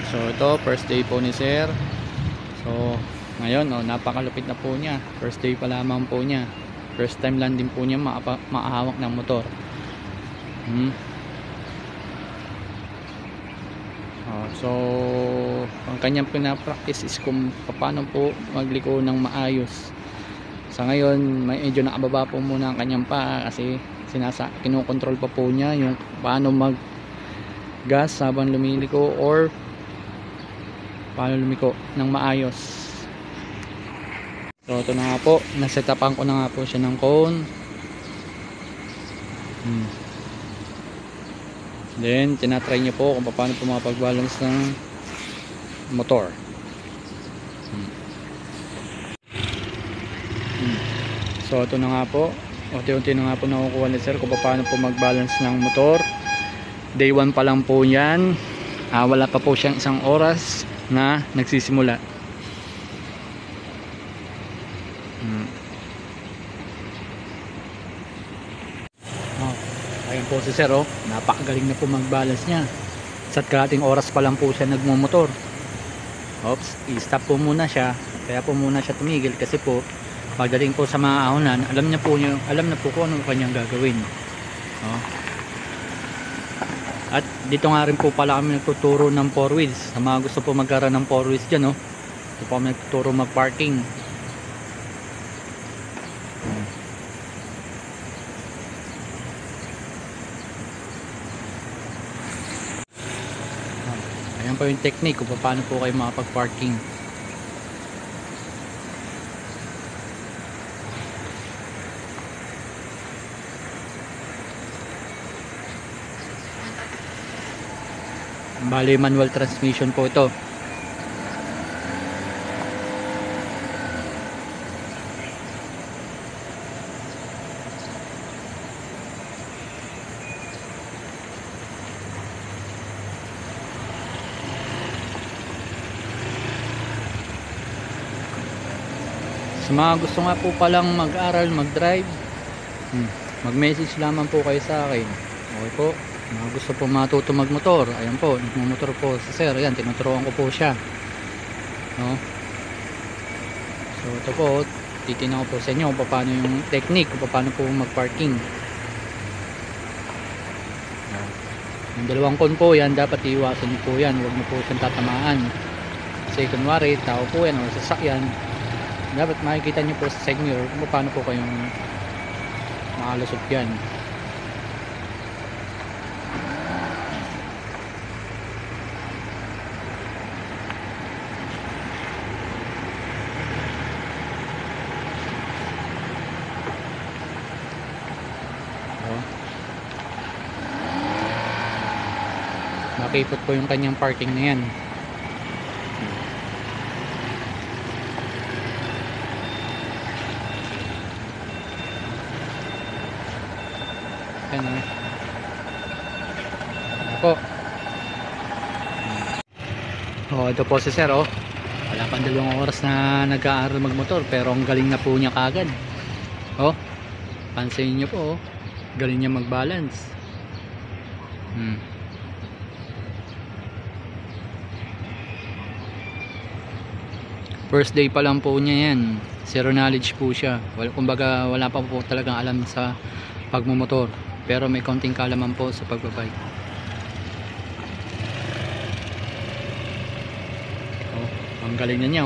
So ito, first day po ni sir. So ngayon, napakalupit na po niya. First day pa lamang po niya. First time lang din po niya maahawak ng motor. So ang kanyang pinapractice is kung paano po magliko ng maayos. Sa ngayon, medyo nakababa po muna ang kanyang paa kasi kinokontrol pa po niya yung paano mag gas habang lumiliko or paano lumiko ng maayos. So ito na nga po, nasetapan ko na nga po siya ng cone. Then tinatry niyo po kung paano po makapag-balance ng motor. So ito na nga po, unti-unti na nga po nakukuha ni sir kung paano po mag-balance ng motor. Day 1 pa lang po yan. Wala pa po siyang isang oras na nagsisimula. Ayan po si sir, napakagaling na po mag-balance niya. Sa kalating oras pa lang po siya nagmumotor. I-stop po muna siya. Kaya po muna siya tumigil kasi po pagdating po sa mga ahonan, alam na po kung ano kanyang gagawin. At dito nga rin po pala kami nagtuturo ng 4 wheels. Sa mga gusto po magkaroon ng 4 wheels dyan, ito po kami nagtuturo mag-parking. Ayan po yung technique kung paano po kayo makapag-parking. Bali manual transmission po ito. Sa mga gusto nga po palang mag-aral, mag-drive, mag-message lamang po kayo sa akin. Okay po. Mga gusto po matuto magmotor, ayan po, nagmumotor po si sir. Ayan, tinuturuan ko po siya. So ito po, titignan ko po sa inyo kung paano yung technique, kung paano po mag-parking. Yung dalawang cone po yan, dapat iiwasan niyo po yan. Huwag niyo po siyang tatamaan. Kasi kunwari, tao po yan o sasakyan, dapat makikita niyo po sa side mirror kung paano po kayong makalusot yan. Makipot po yung kanyang parking na yan. Ayan po. Ito po si sir. Wala pang 2 oras na nag-aaral magmotor pero ang galing na po niya kagad. Pansin niyo po, galing niya mag-balance. First day pa lang po niya yan. Zero knowledge po siya. Kumbaga wala pa po talagang alam sa pagmumotor. Pero may konting kaalaman po sa pagbabike. Ang galing na niya.